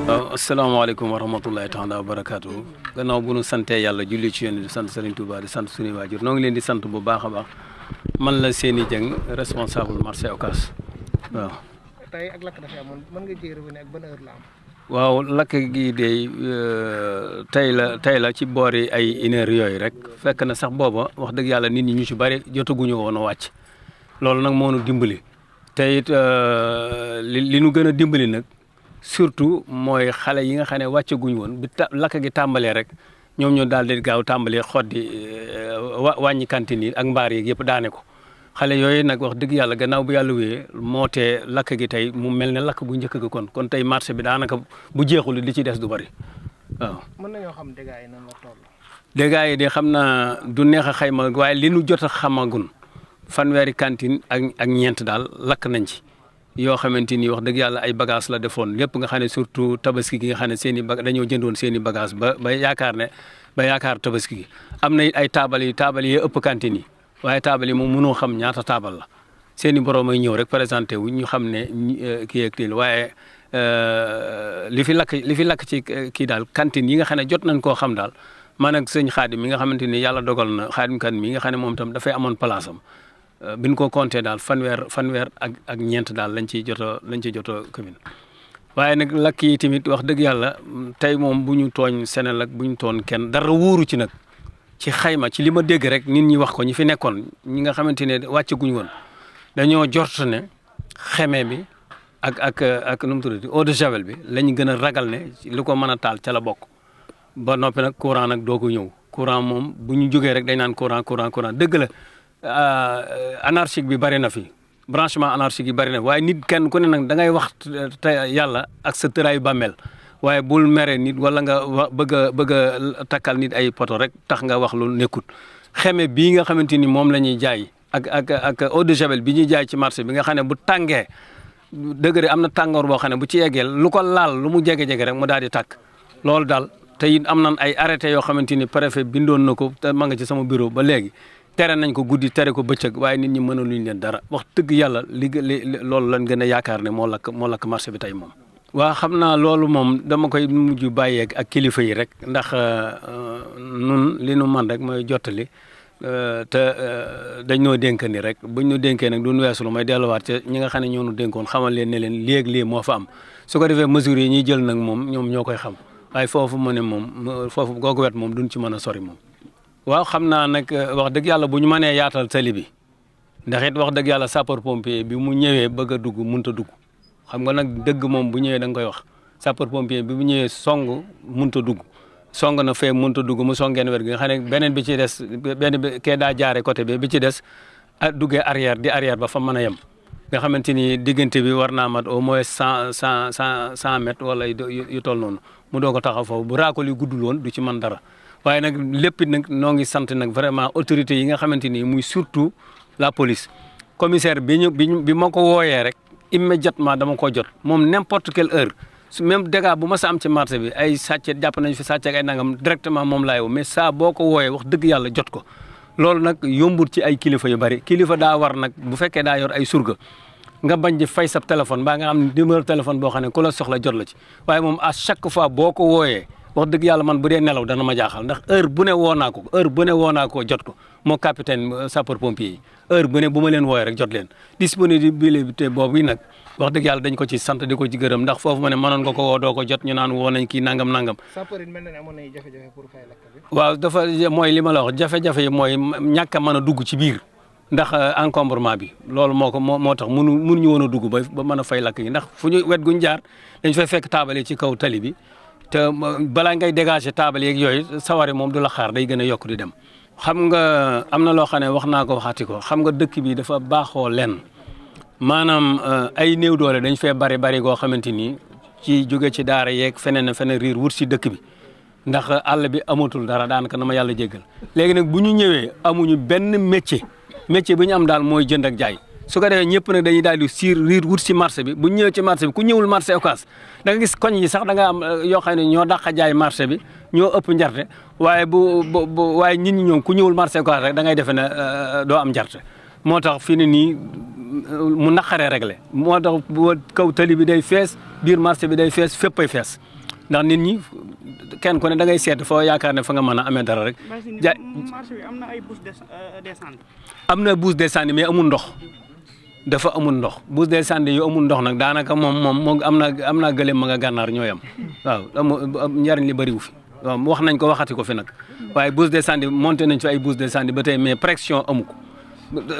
waaw asalaamaaleykum wa rahmatullahi taala wa barakaatu. Gannaaw bu nu santee yàlla julli ci yéen di sant Serigne Touba di sant suñuy waajur noo ngi leen di sant bu baax a baax man la Seny Dieng responsable marché Ocass waaw. tey ak lakk dafay amoon mën nga jéem a ak ban heure la am. waaw lakk gi de tey la ci boori ay 1 heure yooyu rek fekk na sax booba wax dëgg yàlla nit ñi ñu ci bari jotaguñu woon a wàcc loolu nag moo nu dimbali te it li nu gën a dimbali nag. surtout mooy xale yi nga xam ne wàccaguñ woon bi lakk gi tàmbalee rek ñoom ñoo daal di gaaw tàmbalee xoddi wàññi cantine yi ak mbaar yi yëpp daane ko xale yooyu nag wax dëgg yàlla gannaaw bu yàlla wéyee moo tee lakk gi tey mu mel ne lakk bu njëkk ga kon tey marché bi daanaka bu jeexul li ci des du bari waaw. mën nañoo xam dégâts yi nan la toll. dégâts yi de xam naa du neex a xayma waaye li nu jot a xamagun fanweeri cantine ak ñeent daal lakk nañ ci. yoo xamante ni wax dëgg yàlla ay bagage la defoon lépp nga xam ne surtout tabaski gi nga xam ne seen i dañoo jëndoon seen i bagage ba yaakaar tabaski gi am na ay taabal yi ëpp cantine yi waaye taabal yi moom mënoo xam ñaata taabal la seen i borom ay ñëw rek présenté wu ñu xam ne kii ak kii waaye li fi lakk ci kii daal cantine yi nga xam ne jot nañ koo xam daal man ak sëñ Xaadim mi nga xamante ni yàlla dogal na Xaadim kan mi nga xam ne moom tam dafay amoon place am bi ñu ko compté daal fanweer ak ñeent daal lañ ciy jot a commune waaye nag lakk yi tamit wax dëgg yàlla tey moom bu ñu tooñ Senelec bu ñu tooñ kenn dara wóoru ci nag ci xayma ci li ma dégg rek nit ñi wax ko ñi fi nekkoon ñi nga xamante ne wàccaguñ woon dañoo jort ne xeme bi ak nu mu tuddati eau de javel bi lañ gën a ragal ne li ko mën a taal ca la bokk ba noppi nag courant nag doo ko ñëw courant moom bu ñu jógee rek dañ naan courant dëgg la. anarchique bi bari na fi branchement anarchique yi bari na waaye nit kenn ku ne nag da ngay wax te yàlla ak sa tëraayu bàmmeel waaye bul mere nit wala nga bëgg a takkal nit ay poto rek tax nga wax lu nekkut xeme bii nga xamante ni moom la ñuy jaay ak eau de javel bi ñuy jaay ci marché bi nga xam ne bu tàngee dëgg am na tàngoor boo xam ne bu ci yeggee lu ko laal lu mu jege-jege rek mu daal di tàkk loolu daal te it am nañ ay arrêté yoo xamante ni préfet bindoon na ko te ma nga ci sama bureau ba léegi tere nañ ko guddi tere ko bëccëg waaye nit ñi mënaluñ leen dara wax dëgg yàlla loolu lañ gën a yaakaar ne moo lakk marché bi tey moom. waa xam naa loolu moom dama koy mujj bàyyeeg ak kilifa yi rek ndax nun li nu man rek mooy jottali te dañ noo dénkandi rek buñ ñu dénkee nag duñ weesu lu may delluwaat ca ñi nga xam ne ñoo nu dénkoon xamal leen ne leen léeg-léeg moo fa am su ko defee mesures yi ñuy jël nag moom ñoom ñoo koy xam waaye foofu mu ne moom foofu googu wet moom duñ ci mën a sori moom. waaw xam naa nag wax dëgg yàlla bu ñu mënee yaatal tali bi ndax it wax dëgg yàlla sapeur pompier bi mu ñëwee bëgg a dugg mënut a dugg xam nga nag dëgg moom bu ñëwee da nga koy wax sapeur pompier bi mu ñëwee song mënut a dugg song na fee mënut a dugg mu songeen wér gi nga xam ne beneen bi ci des benn bi kee daa jaare côté bi ci des duggee arrière di arrière ba fa mën a yem nga xamante ni diggante bi war naa mat au moins 100 mètres wala yu toll noonu mu doog a taxaw foofu bu raakol yi guddul woon du ci mën dara. waaye nag lépp nag noo ngi sant nag vraiment autorités yi nga xamante ni muy surtout la police commissaire bi ma ko wooyee rek immédiatement dama ko jot moom n'importe quelle heure même dégâts bu ma sa am ci marché bi ay sàcc jàpp nañ fi sàcc ak ay nangam directement moom laay woo mais saa boo ko wooyee wax dëgg yàlla jot ko loolu nag yombut ci ay kilifa yu bari kilifa daa war nag bu fekkee daa yor ay surga nga bañ di fay sa téléphone mbaa nga am numéro téléphone boo xam ne ku la soxla jot la ci waaye moom à chaque fois boo ko wooyee wax dëgg yàlla man bu dee nelaw dana ma jaaxal ndax heure bu ne woo naa ko jot ko moo capitaine sapeur pompier yi heure bu ne bu ma leen wooyee rek jot leen disponibilité boobu nag wax dëgg yàlla dañ ko ci sant di ko ci gërëm ndax foofu ma ne mënoon nga ko woo doo ko jot ñu naan woo nañ kii nangam. sapeur yi mel na ne amoon nañu jafe-jafe pour fay lakk bi. waaw dafa mooy li ma la wax jafe-jafe yi mooy ñàkk a mën a dugg ci biir ndax encombrement bi loolu moo tax mënuñu woon a dugg ba mën a fay lakk yi ndax fu ñu wet guñ jaar dañ fay fekk taabale ci kaw tali bi te balaa ngay dégager taabal yeeg yooyu sawari moom du la xaar day gën a yokk di dem. xam nga am na loo xam ne wax naa ko waxaati ko xam nga dëkk bi dafa baaxoo lenn maanaam ay néew doole dañ fee bari goo xamante ni ci jóge ci daara yeeg feneen riir wut si dëkk bi ndax àll bi amatul dara daanaka na ma yàlla jéggal léegi nag bu ñu ñëwee amuñu benn métier bi ñu am daal mooy jënd ak jaay. su ko defee ñëpp nag dañuy daal di riir wut si marché bi bu ñu ñëwee ci marché bi ku ñëwul marché Ocass da nga gis koñ yi sax da nga am yoo xam ne ñoo dàq jaay marché bi ñoo ëpp njarte waaye waaye nit ñi ñoom ku ñëwul marché Ocass rek da ngay defe ne doo am njarte moo tax fii ne nii mu naqaree réglé moo tax boo kaw tali bi day fees biir marché bi day fees féppay fees ndax nit ñi kenn ku ne da ngay seet foo yaakaar ne fa nga mën a amee dara rek. ja marché bi am na ay bouse descente. am na bouse descente mais amul ndox dafa amul ndox bouse descente yu amul ndox nag daanaka moom am naa gëléem ma nga gànnaar ñooy am waaw njariñ li bëriwu fi waaw wax nañ ko waxati ko fi nag waaye bouse descente monté nañ fi ay bouse descente ba tey mais pression amu ko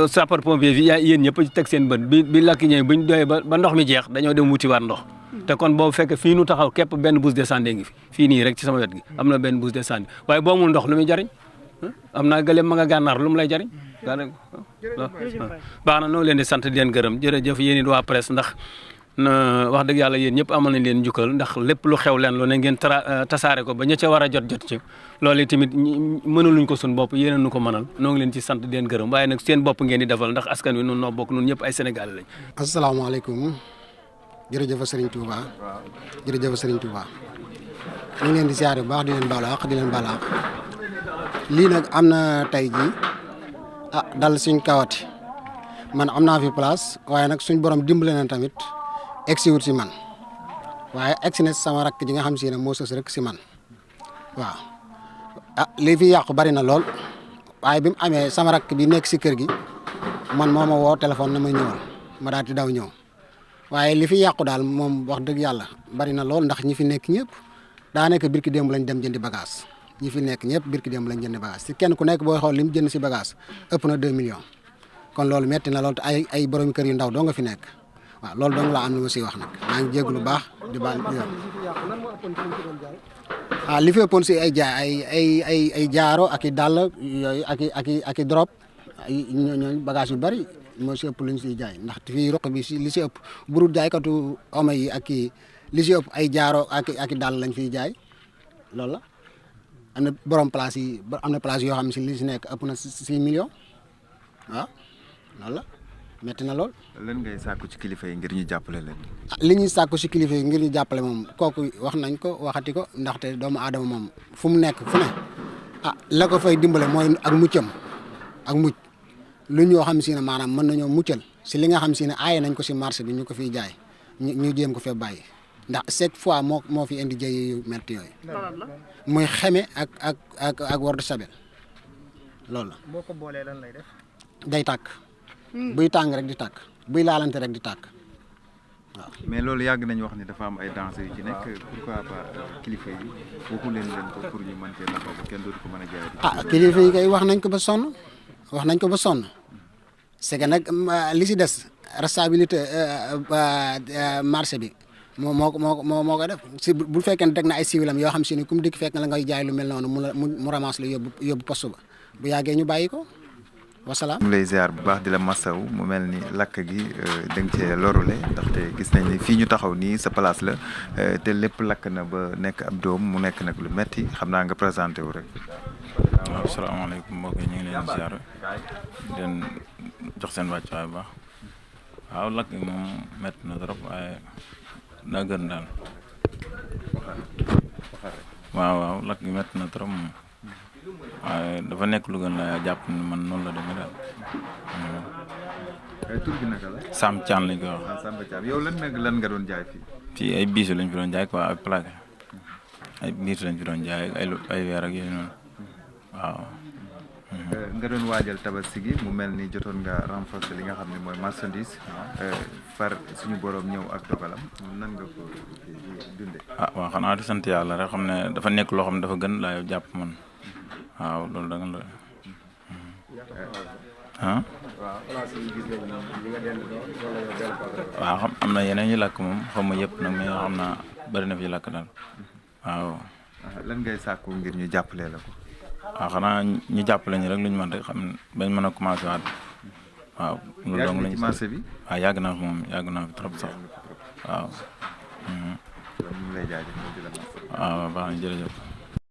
sapeur pompier fi yéen ñëpp ci teg seen bët bi lakk ñëwee buñ doyee ba ndox mi jeex dañoo dem wutiwaat ndox. te kon boobu fekk fii nu taxaw képp benn bouse descente ngi fi fii nii rek ci sama wet gi am na benn bouse descente waaye boo amul ndox lu muy jariñ am naa gëléem ma nga gànnaar lu mu lay jariñ baax na noo leen di sant di leen gërëm jërëjëf yéen it waa presse ndax wax dëgg yàlla yéen ñëpp amal nañ leen njukkal ndax lépp lu xew leen lu ne ngeen tasaare ko ba ña ca war a jot ci loolu tamit mënaluñ ko suñ bopp yéen nu ko mënal noo ngi leen ci sant di leen gërëm waaye nag seen bopp ngeen di defal ndax askan wi nun noo bokk nun ñëpp ay Sénégalais lañ. asalaamaaleykum jërëjëf Serigne Touba jërëjëf Serigne Touba ñu ngi leen di siyaare bu baax di leen baalu àq di leen baal àq lii nag am na tey jii dal suñ kawati man am naa fi place waaye nag suñ borom dimbale na tamit egsi wut si man waaye egsi na sama rakk ji nga xam si ne moo sës rek si man waaw lii fi yàqu bari na lool waaye bi mu amee sama rakk bi nekk si kër gi man moo ma woo téléphone na ma ñëwal ma daal di daw ñëw. waaye li fi yàqu daal moom wax dëgg yàlla bari na lool ndax ñi fi nekk ñëpp daanaka birki démb lañ dem jëndi bagage ñi fi nekk ñëpp birki démb lañ jëndi bagage si kenn ku nekk booy xool li mu jënd si bagage ëpp na 2 millions kon loolu metti na lool te ay borom kër yu ndaw doo nga fi nekk waaw loolu dong laa am lu ma siy wax nag maa ngi jégg lu baax di baal li fi ëppoon si ay jaay ay jaaro ak i dàll yooyu ak i drop ñooñu bagage yu bari moo si ëpp lu ñu siy jaay ndax fii roq bi si li si ëpp burul jaaykatu oma yi ak li si ëpp ay jaaro ak i dàll lañ fiy jaay loolu la am na borom place yi am na place yoo xam ne si li si nekk ëpp na 6 millions waaw loolu la metti na lool. lan ngay sàkku ci kilifa yi ngir ñu jàppale leen. li ñuy sàkku si kilifa yi ngir ñu jàppale moom kooku wax nañ ko waxati ko ndaxte doomu aadama moom fu mu nekk fu ne la ko fay dimbale mooy ak muccam ak mucc lu ñoo xam si ne maanaam mën nañoo muccal si li nga xam si ne aaye nañ ko si marché bi ñu ko fiy jaay ñu jéem ko fee bàyyi ndax chaque fois moo fi indi jëye yu metti yooyu muy xeme ak wor de sabel loolu la. boo ko boolee lan lay def. day tàkk. buy tàng rek di tàkk buy laalante rek di tàkk waaw. mais loolu yàgg nañu wax ni dafa am ay danger yu ci nekk pourquoi pas kilifa yi waxu leen ko pour ñu mën cee taxaw ba kenn dootu ko mën a jaay. kilifa yi kay wax nañ ko ba sonn c'est que nag li si des responsabilité marché bi moo ko def si bu fekkee ne teg na ay civilam yoo xam si ne comme dikk fekk na la ngay jaay lu mel noonu mu ramasse la yóbbu poste ba bu yàggee ñu bàyyi ko wasalaam. mu lay ziar bu baax di la masaw mu mel ni lakk gi da nga cee lorule ndaxte gis nañ ni fii ñu taxaw nii sa place la te lépp lakk na ba nekk ab doom mu nekk nag lu metti xam naa nga présenté wu rek. waaw asalaamaaleykum mbokk yi ñu ngi leen di ziar di leen jox seen wàccuwaay bu baax waaw lakk gi moom métti na trop waaye daa gën daal waaw lakk gi métti na trop moom waaye dafa nekk lu gën la jàpp ni man noonu la demee daal. tur bi naka la. Sam Thiam lañ koy wax. Samba Thiam yow lan nga doon jaay fii. fii ay biisu lañ fi doon jaay quoi ay plaque ay biisu lañ fi doon jaay ay weer ak yooyu noonu waaw. nga doon waajal tabaski gi mu mel ni jotoon nga renforcer li nga xam ne mooy marchandise far suñu borom ñëw ak dogalam nan nga ko dundee. waaw xanaa di sant yàlla rek xam ne dafa nekk loo xam ne dafa gën laa jàpp man waaw loolu da nga la waaw xam am na yeneen yu lakk moom xaw ma yëpp nag mais xam naa bëri na fi lakk daal waaw. lan ngay sàkku ngir ñu jàppalee la ko. waaw xanaa ñu jàppale ñu rek lu ñu mën rek xam bañ mën a commencé waat waaw. loolu dong lañu marché bi. waaw yàgg naa fi moom yàgg naa fi trop sax waaw. ñu ngi lay jaajëfal di la waaw baax na jërëjëf.